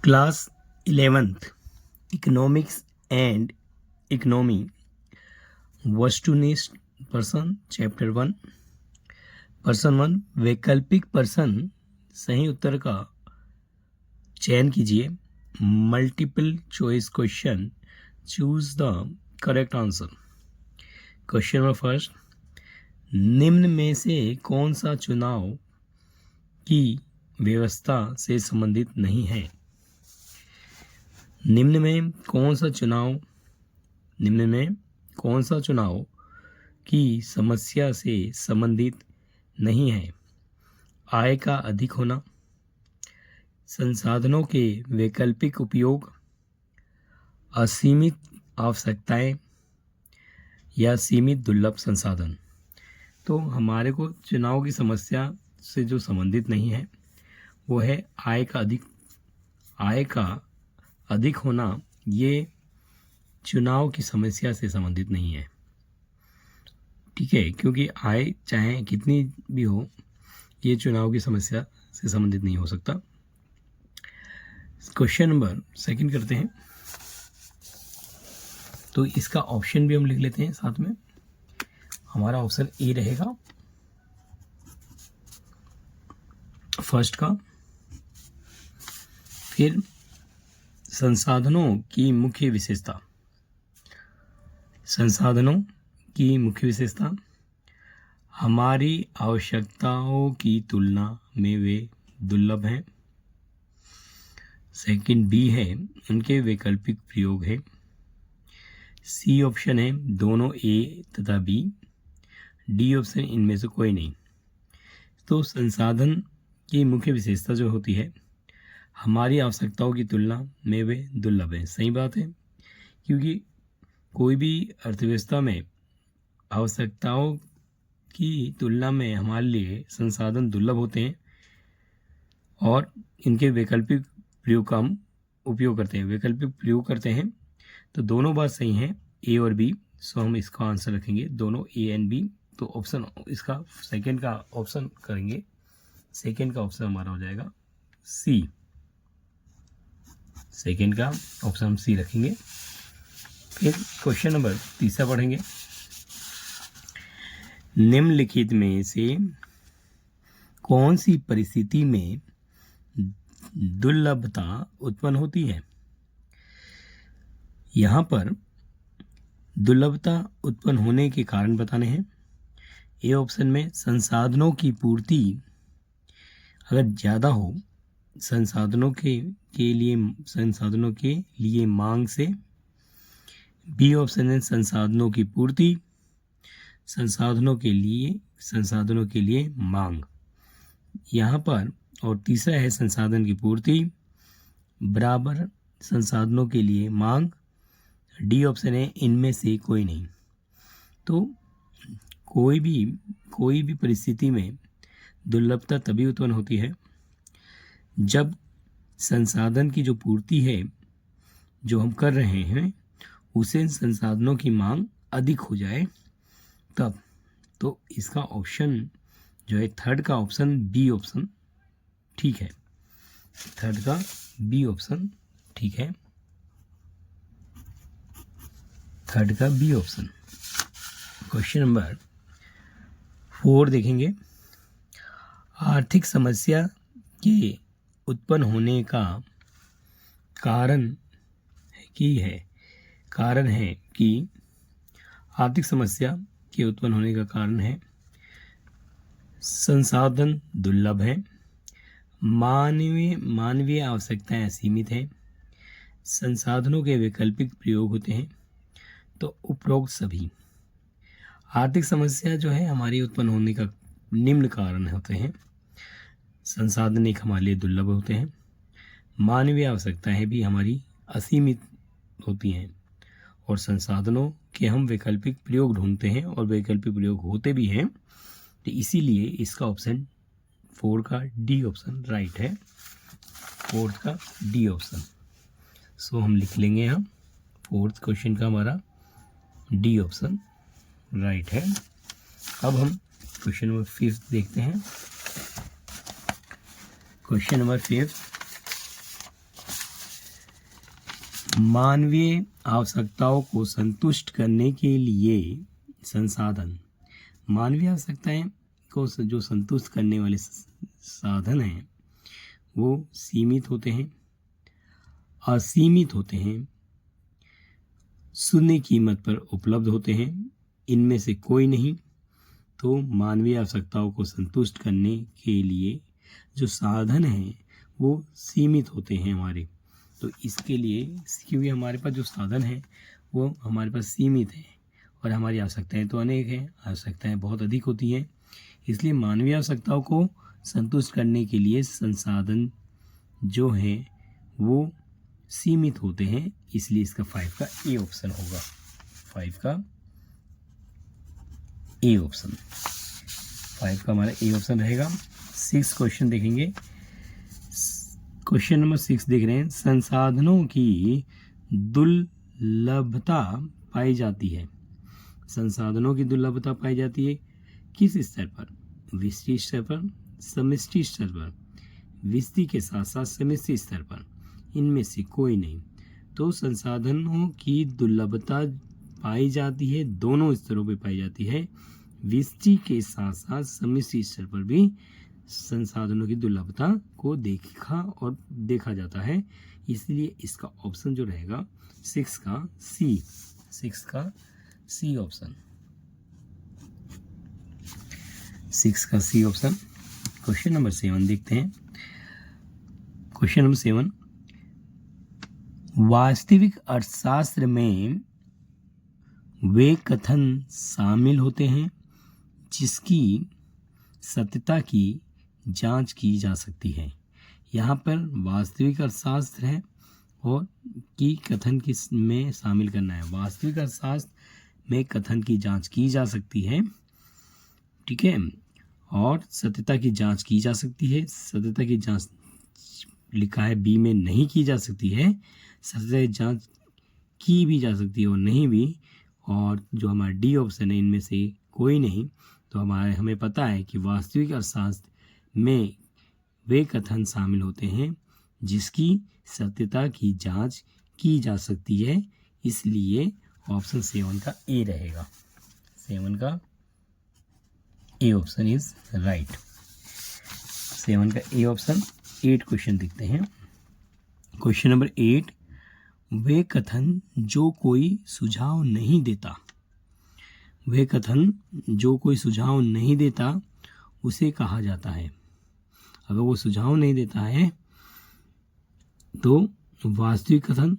Class 11th economics and economy वस्तुनिष्ठ person chapter 1 person 1 वैकल्पिक person सही उत्तर का चयन कीजिए। Multiple choice question, choose the correct answer. Question number first, निम्न में से कौन सा चुनाव की व्यवस्था से संबंधित नहीं है? निम्न में कौन सा चुनाव की समस्या से संबंधित नहीं है? आय का अधिक होना, संसाधनों के वैकल्पिक उपयोग, असीमित आवश्यकताएं या सीमित दुर्लभ संसाधन। तो हमारे को चुनाव की समस्या से जो संबंधित नहीं है वो है आय का अधिक होना। ये चुनाव की समस्या से संबंधित नहीं है, ठीक है, क्योंकि आय चाहे कितनी भी हो ये चुनाव की समस्या से संबंधित नहीं हो सकता। क्वेश्चन नंबर सेकंड करते हैं, तो इसका ऑप्शन भी हम लिख लेते हैं साथ में। हमारा ऑप्शन ए रहेगा फर्स्ट का। फिर संसाधनों की मुख्य विशेषता, हमारी आवश्यकताओं की तुलना में वे दुर्लभ हैं। सेकंड बी है उनके वैकल्पिक प्रयोग है। सी ऑप्शन है दोनों ए तथा बी। डी ऑप्शन इनमें से कोई नहीं। तो संसाधन की मुख्य विशेषता जो होती है हमारी आवश्यकताओं की तुलना में वे दुर्लभ है। सही बात है, क्योंकि कोई भी अर्थव्यवस्था में आवश्यकताओं की तुलना में हमारे लिए संसाधन दुर्लभ होते हैं और इनके वैकल्पिक प्रयोग का हम उपयोग करते हैं। तो दोनों बात सही हैं, ए और बी। सो हम इसका आंसर रखेंगे दोनों ए एंड बी। तो ऑप्शन इसका सेकंड का ऑप्शन करेंगे। सेकंड का ऑप्शन हमारा हो जाएगा सी। सेकंड का ऑप्शन हम सी रखेंगे। फिर क्वेश्चन नंबर तीसरा पढ़ेंगे। निम्नलिखित में से कौन सी परिस्थिति में दुर्लभता उत्पन्न होती है? यहाँ पर दुर्लभता उत्पन्न होने के कारण बताने हैं। ए ऑप्शन में संसाधनों की पूर्ति अगर ज़्यादा हो संसाधनों के लिए मांग से। बी ऑप्शन है संसाधनों की पूर्ति संसाधनों के लिए मांग यहाँ पर। और तीसरा है संसाधन की पूर्ति बराबर संसाधनों के लिए मांग। डी ऑप्शन है इनमें से कोई नहीं। तो कोई भी परिस्थिति में दुर्लभता तभी उत्पन्न होती है जब संसाधन की जो पूर्ति है जो हम कर रहे हैं उसे संसाधनों की मांग अधिक हो जाए तब। तो इसका ऑप्शन जो है थर्ड का ऑप्शन बी ऑप्शन ठीक है। थर्ड का बी ऑप्शन ठीक है। थर्ड का बी ऑप्शन। क्वेश्चन नंबर 4 देखेंगे। आर्थिक समस्या के उत्पन्न होने का कारण है कि आर्थिक समस्या के उत्पन्न होने का कारण है संसाधन दुर्लभ है, मानवीय आवश्यकताएं सीमित है, संसाधनों के वैकल्पिक प्रयोग होते हैं। तो उपरोक्त सभी आर्थिक समस्या जो है हमारी उत्पन्न होने का निम्न कारण होते हैं। संसाधन एक हमारे लिए दुर्लभ होते हैं, मानवीय आवश्यकताएं भी हमारी असीमित होती हैं और संसाधनों के हम वैकल्पिक प्रयोग ढूंढते हैं और वैकल्पिक प्रयोग होते भी हैं। तो इसीलिए इसका ऑप्शन 4 का डी ऑप्शन राइट है। फोर्थ का डी ऑप्शन। सो हम लिख लेंगे यहाँ फोर्थ क्वेश्चन का हमारा डी ऑप्शन राइट है। अब हम क्वेश्चन नंबर 5 देखते हैं। क्वेश्चन नंबर 5, मानवीय आवश्यकताओं को संतुष्ट करने के लिए संसाधन, मानवीय आवश्यकताएं को जो संतुष्ट करने वाले साधन हैं वो सीमित होते हैं, असीमित होते हैं, शून्य कीमत पर उपलब्ध होते हैं, इनमें से कोई नहीं। तो मानवीय आवश्यकताओं को संतुष्ट करने के लिए जो साधन हैं वो सीमित होते हैं हमारे। तो इसके लिए, क्योंकि हमारे पास जो साधन है वो हमारे पास सीमित है और हमारी आवश्यकताएं तो अनेक हैं, आवश्यकताएं बहुत अधिक होती हैं, इसलिए मानवीय आवश्यकताओं को संतुष्ट करने के लिए संसाधन जो हैं वो सीमित होते हैं। इसलिए इसका 5 का ए ऑप्शन होगा, 5 का ए ऑप्शन, 5 का हमारा ए ऑप्शन रहेगा। 6 क्वेश्चन देखेंगे। क्वेश्चन नंबर 6 देख रहे हैं, संसाधनों की दुर्लभता पाई जाती है। संसाधनों की दुर्लभता पाई जाती है किस स्तर पर? विस्तृत स्तर पर, समष्टि स्तर पर, विस्तृत के साथ साथ समष्टि स्तर पर, इनमें से कोई नहीं। तो संसाधनों की दुर्लभता पाई जाती है, दोनों स्तरों पर पाई जाती है, विस्तृत के साथ साथ समष्टि स्तर पर भी संसाधनों की दुर्लभता को देखा जाता है। इसलिए इसका ऑप्शन जो रहेगा 6 का सी, 6 का सी ऑप्शन, 6 का सी ऑप्शन। क्वेश्चन नंबर 7 देखते हैं। क्वेश्चन नंबर 7, वास्तविक अर्थशास्त्र में वे कथन शामिल होते हैं जिसकी सत्यता की जांच की जा सकती है। यहाँ पर वास्तविक अर्थशास्त्र है और की कथन किस में शामिल करना है। वास्तविक अर्थशास्त्र में कथन की जांच की जा सकती है, ठीक है, और सत्यता की जांच की जा सकती है। सत्यता की जांच लिखा है बी में नहीं की जा सकती है, सत्यता की जांच की भी जा सकती है और नहीं भी, और जो हमारा डी ऑप्शन है इनमें से कोई नहीं। तो हमें पता है कि वास्तविक अर्थशास्त्र में वे कथन शामिल होते हैं जिसकी सत्यता की जांच की जा सकती है। इसलिए ऑप्शन 7 का ए रहेगा, 7 का ए ऑप्शन इज राइट, 7 का ए ऑप्शन। 8 क्वेश्चन देखते हैं। क्वेश्चन नंबर 8, वे कथन जो कोई सुझाव नहीं देता, वे कथन जो कोई सुझाव नहीं देता उसे कहा जाता है। अगर वो सुझाव नहीं देता है तो वास्तविक कथन,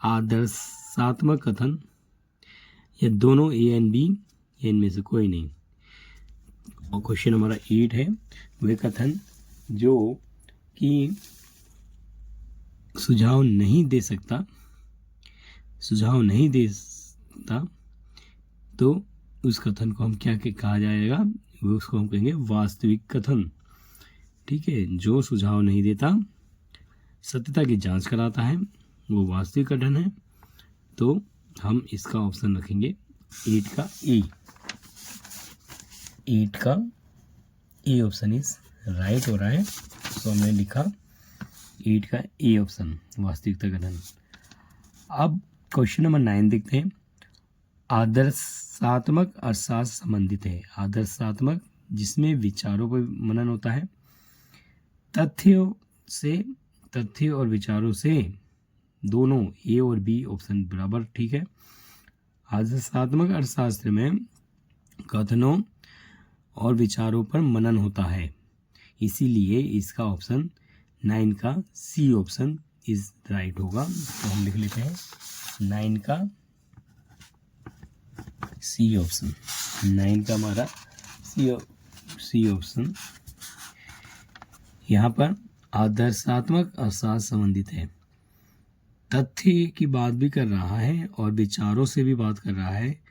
आदर्शात्मक कथन, या दोनों ए एंड बी, इनमें से कोई नहीं। और क्वेश्चन हमारा 8 है, वे कथन जो कि सुझाव नहीं दे सकता, सुझाव नहीं देता, तो उस कथन को हम क्या कहा जाएगा? उसको हम कहेंगे वास्तविक कथन, ठीक है। जो सुझाव नहीं देता, सत्यता की जांच कराता है, वो वास्तविक कथन है। तो हम इसका ऑप्शन रखेंगे 8 का ए, 8 का ए ऑप्शन इज राइट हो रहा है। तो हमने लिखा 8 का ए ऑप्शन, वास्तविकता कथन। अब क्वेश्चन नंबर 9 देखते हैं। आदर्शात्मक अर्थशास्त्र संबंधित है। आदर्शात्मक जिसमें विचारों पर मनन होता है, तथ्य और विचारों से, दोनों ए और बी ऑप्शन बराबर ठीक है। आदर्शात्मक अर्थशास्त्र में कथनों और विचारों पर मनन होता है, इसीलिए इसका ऑप्शन 9 का सी ऑप्शन इज राइट होगा। तो हम लिख लेते हैं 9 का सी ऑप्शन, 9 का हमारा सी ऑप्शन। यहाँ पर आदर्शात्मक अर्थशास्त्र संबंधित है, तथ्य की बात भी कर रहा है और विचारों से भी बात कर रहा है।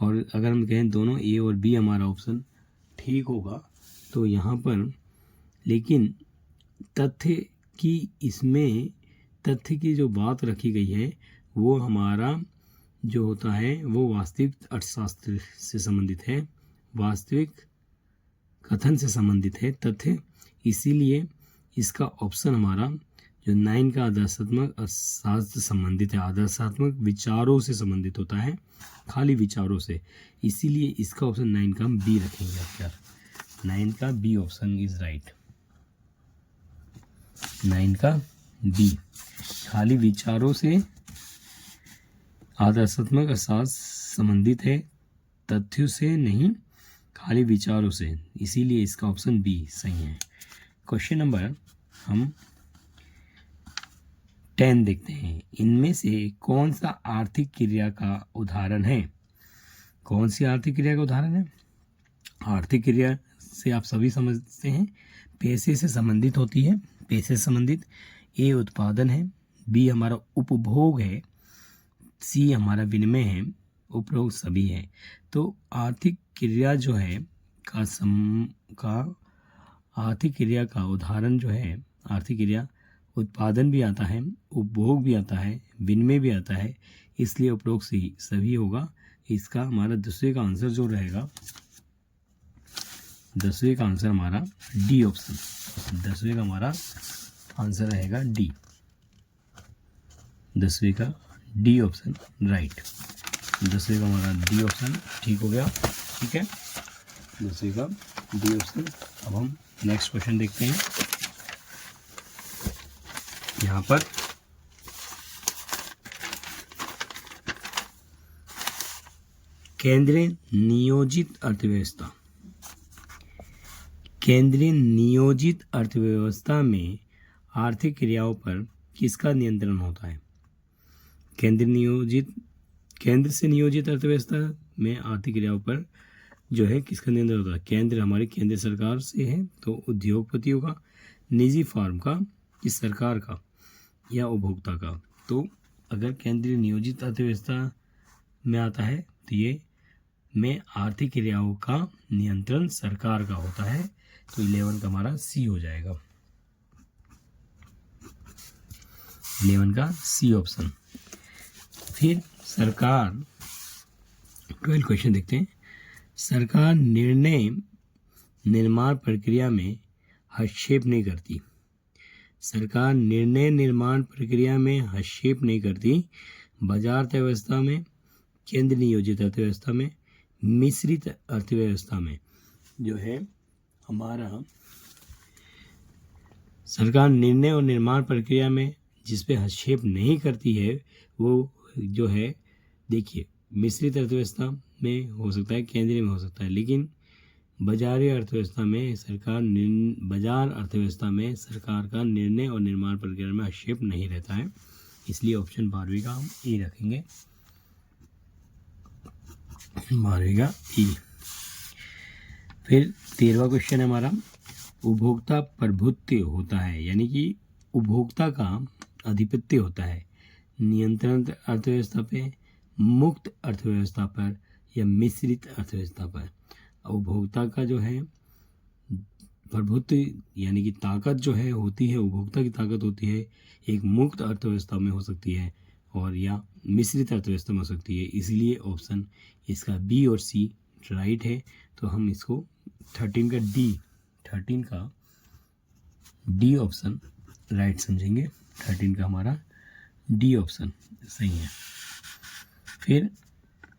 और अगर हम कहें दोनों ए और बी हमारा ऑप्शन ठीक होगा तो यहाँ पर, लेकिन तथ्य की, इसमें तथ्य की जो बात रखी गई है वो हमारा जो होता है वो वास्तविक अर्थशास्त्र से संबंधित है, वास्तविक कथन से संबंधित है तथ्य। इसीलिए इसका ऑप्शन हमारा जो 9 का आदर्शात्मक अर्थशास्त्र से संबंधित है, आदर्शात्मक विचारों से संबंधित होता है, खाली विचारों से, इसीलिए इसका ऑप्शन 9 का हम बी रखेंगे। आप क्या 9 का बी ऑप्शन इज राइट। 9 का बी, खाली विचारों से आदर्शात्मक अर्थशास्त्र संबंधित है, तथ्यों से नहीं, खाली विचारों से, इसीलिए इसका ऑप्शन बी सही है। क्वेश्चन नंबर हम 10 देखते हैं। इनमें से कौन सा आर्थिक क्रिया का उदाहरण है? कौन सी आर्थिक क्रिया का उदाहरण है? आर्थिक क्रिया से आप सभी समझते हैं पैसे से संबंधित होती है, पैसे से संबंधित। ए उत्पादन है, बी हमारा उपभोग है, सी हमारा विनिमय है, उपरोक्त सभी है। तो आर्थिक क्रिया जो है आर्थिक क्रिया का उदाहरण जो है, आर्थिक क्रिया उत्पादन भी आता है, उपभोग भी आता है, विनिमय भी आता है, इसलिए उपरोक्त सभी होगा। इसका हमारा दूसरे का आंसर जो रहेगा, दसवें का आंसर हमारा डी ऑप्शन, दसवें का हमारा आंसर रहेगा डी, दसवें का डी ऑप्शन राइट। दसवें का हमारा डी ऑप्शन ठीक हो गया। ठीक है, दसवें का डी ऑप्शन। अब हम नेक्स्ट क्वेश्चन देखते हैं। यहाँ पर केंद्रीय नियोजित अर्थव्यवस्था, केंद्रीय नियोजित अर्थव्यवस्था में आर्थिक क्रियाओं पर किसका नियंत्रण होता है? केंद्र से नियोजित अर्थव्यवस्था में आर्थिक क्रियाओं पर जो है किसका नियंत्रण होता है? केंद्र हमारी केंद्र सरकार से है, तो उद्योगपतियों का, निजी फर्म का, इस सरकार का या उपभोक्ता का। तो अगर केंद्रीय नियोजित अर्थव्यवस्था में आता है तो ये में आर्थिक क्रियाओं का नियंत्रण सरकार का होता है, तो 11 का हमारा सी हो जाएगा, 11 का सी ऑप्शन। फिर सरकार 12 क्वेश्चन देखते हैं। सरकार निर्णय निर्माण प्रक्रिया में हस्तक्षेप नहीं करती, सरकार निर्णय निर्माण प्रक्रिया में हस्तक्षेप नहीं करती। बाजार अर्थव्यवस्था में, केंद्र नियोजित अर्थव्यवस्था में, मिश्रित अर्थव्यवस्था में जो है हमारा सरकार निर्णय और निर्माण प्रक्रिया में जिस पे हस्तक्षेप नहीं करती है वो जो है, देखिए मिश्रित अर्थव्यवस्था में हो सकता है, केंद्रीय में हो सकता है, लेकिन बाजारी अर्थव्यवस्था में बाजार अर्थव्यवस्था में सरकार का निर्णय और निर्माण प्रक्रिया में हस्तक्षेप नहीं रहता है, इसलिए ऑप्शन 12वीं का हम ए रखेंगे, 12वीं का ई। फिर 13वां क्वेश्चन है हमारा, उपभोक्ता प्रभुत्व होता है, यानी कि उपभोक्ता का आधिपत्य होता है नियंत्रण अर्थव्यवस्था पे, मुक्त अर्थव्यवस्था पर या मिश्रित अर्थव्यवस्था पर। उपभोक्ता का जो है प्रभुत्व यानी कि ताकत जो है होती है, उपभोक्ता की ताकत होती है, एक मुक्त अर्थव्यवस्था में हो सकती है और या मिश्रित अर्थव्यवस्था में हो सकती है, इसलिए ऑप्शन इसका बी और सी राइट है। तो हम इसको 13 का डी ऑप्शन राइट समझेंगे, 13 का हमारा डी ऑप्शन सही है। फिर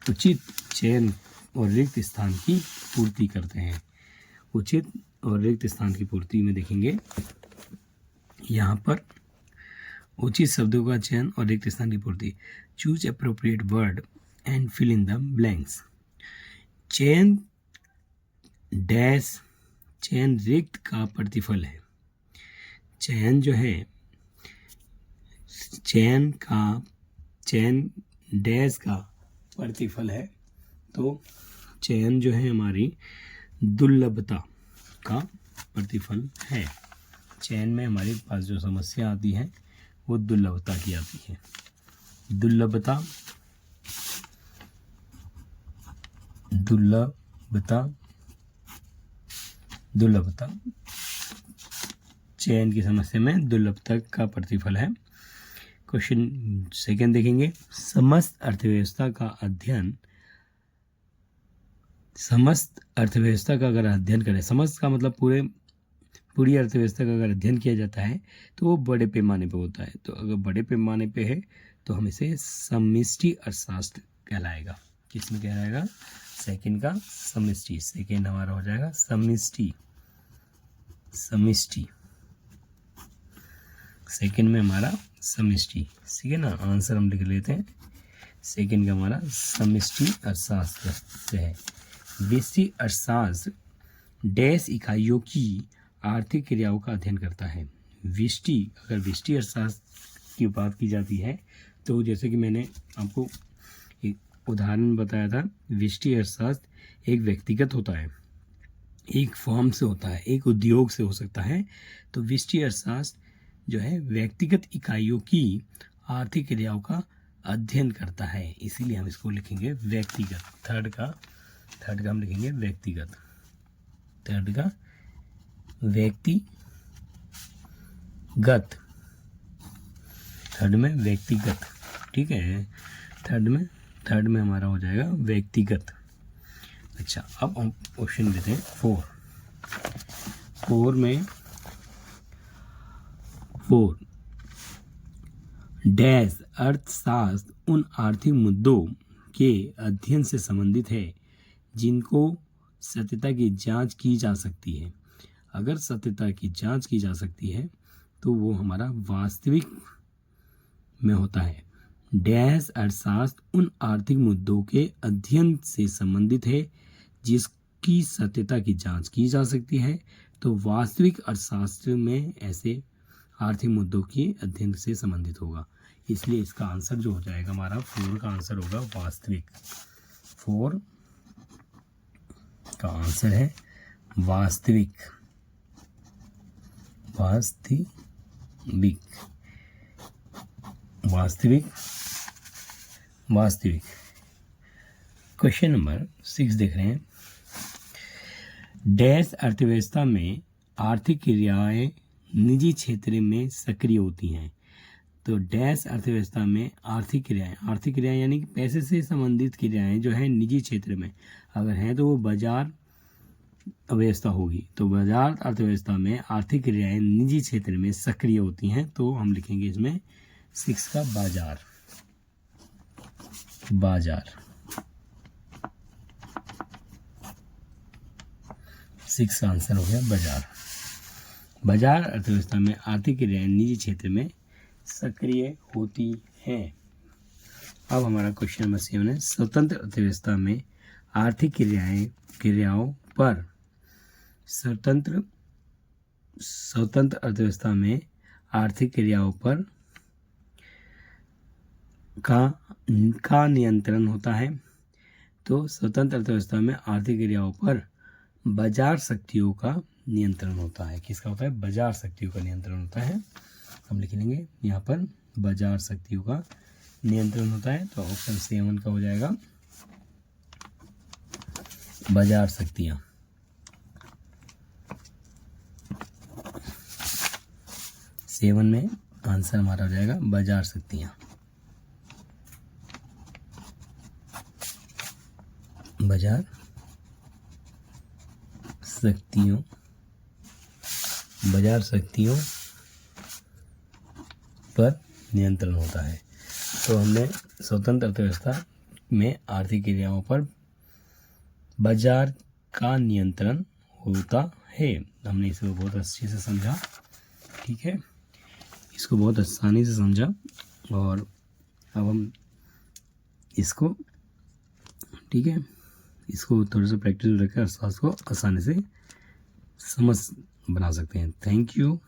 उचित चयन और रिक्त स्थान की पूर्ति करते हैं। उचित और रिक्त स्थान की पूर्ति में देखेंगे यहाँ पर उचित शब्दों का चयन और रिक्त स्थान की पूर्ति। Choose appropriate word and fill in the blanks. चयन डैश, चयन रिक्त का प्रतिफल है। चयन जो है चयन डैश का प्रतिफल है, तो चयन जो है हमारी दुर्लभता का प्रतिफल है। चयन में हमारे पास जो समस्या आती है वो दुर्लभता की आती है। दुर्लभता चयन की समस्या में दुर्लभता का प्रतिफल है। क्वेश्चन सेकंड देखेंगे, समस्त अर्थव्यवस्था का अगर अध्ययन करें, समस्त का मतलब पूरी अर्थव्यवस्था का अगर अध्ययन किया जाता है तो वो बड़े पैमाने पे होता है। तो अगर बड़े पैमाने पे है तो हम इसे समष्टि अर्थशास्त्र कहलाएगा। किसमें कहलाएगा? सेकंड का समष्टि। सेकंड हमारा हो जाएगा समष्टि। समष्टि सेकंड में हमारा समष्टि, ठीक है ना। आंसर हम लिख लेते हैं। सेकंड का हमारा समष्टि अर्थशास्त्र से है। व्यष्टि अर्थशास्त्र डैश इकाइयों की आर्थिक क्रियाओं का अध्ययन करता है। व्यष्टि, अगर व्यष्टि अर्थशास्त्र की बात की जाती है तो जैसे कि मैंने आपको एक उदाहरण बताया था, व्यष्टि अर्थशास्त्र एक व्यक्तिगत होता है, एक फर्म से होता है, एक उद्योग से हो सकता है। तो व्यष्टि अर्थशास्त्र जो है व्यक्तिगत इकाइयों की आर्थिक क्रियाओं का अध्ययन करता है, इसीलिए हम इसको लिखेंगे व्यक्तिगत। थर्ड का हम लिखेंगे व्यक्तिगत। थर्ड का व्यक्तिगत, थर्ड में व्यक्तिगत, ठीक है। थर्ड में हमारा हो जाएगा व्यक्तिगत। अच्छा, अब हम क्वेश्चन देते हैं 4 में डैश अर्थशास्त्र उन आर्थिक मुद्दों के अध्ययन से संबंधित है जिनको सत्यता की जांच की जा सकती है। अगर सत्यता की जांच की जा सकती है तो वो हमारा वास्तविक में होता है। डैश अर्थशास्त्र उन आर्थिक मुद्दों के अध्ययन से संबंधित है जिसकी सत्यता की जांच की जा सकती है। तो वास्तविक अर्थशास्त्र में ऐसे आर्थिक मुद्दों के अध्ययन से संबंधित होगा, इसलिए इसका आंसर जो हो जाएगा हमारा 4 का आंसर होगा वास्तविक। 4 का आंसर है वास्तविक। वास्तविक। क्वेश्चन नंबर 6 देख रहे हैं। डैश अर्थव्यवस्था में आर्थिक क्रियाएं निजी क्षेत्र में सक्रिय होती हैं। तो डैश अर्थव्यवस्था में आर्थिक क्रियाएं यानी कि पैसे से संबंधित क्रियाएं जो है निजी क्षेत्र में अगर हैं तो वो बाजार अर्थव्यवस्था होगी। तो बाजार अर्थव्यवस्था में आर्थिक क्रियाएं निजी क्षेत्र में सक्रिय होती हैं, तो हम लिखेंगे इसमें 6 का बाजार। 6 का आंसर हो गया बाजार अर्थव्यवस्था में आर्थिक क्रियाएं निजी क्षेत्र में सक्रिय होती हैं। अब हमारा क्वेश्चन नंबर 7 है। स्वतंत्र अर्थव्यवस्था में आर्थिक क्रियाओं पर स्वतंत्र अर्थव्यवस्था में आर्थिक क्रियाओं पर का नियंत्रण होता है। तो स्वतंत्र अर्थव्यवस्था में आर्थिक क्रियाओं पर बाजार शक्तियों का नियंत्रण होता है। किसका होता है? बाजार शक्तियों का नियंत्रण होता है। हम लिख लेंगे यहाँ पर बाजार शक्तियों का नियंत्रण होता है। तो ऑप्शन 7 का हो जाएगा बाजार शक्तियाँ। सेवन में आंसर हमारा हो जाएगा बाजार शक्तियाँ। बाजार शक्तियों पर नियंत्रण होता है। तो हमने स्वतंत्र अर्थव्यवस्था में आर्थिक क्रियाओं पर बाजार का नियंत्रण होता है। हमने इसको बहुत अच्छे से समझा, ठीक है, इसको बहुत आसानी से समझा। और अब हम इसको, ठीक है, इसको थोड़ा सा प्रैक्टिस रखकर अर्थशास्त्र को आसानी से समझ बना सकते हैं। Thank you.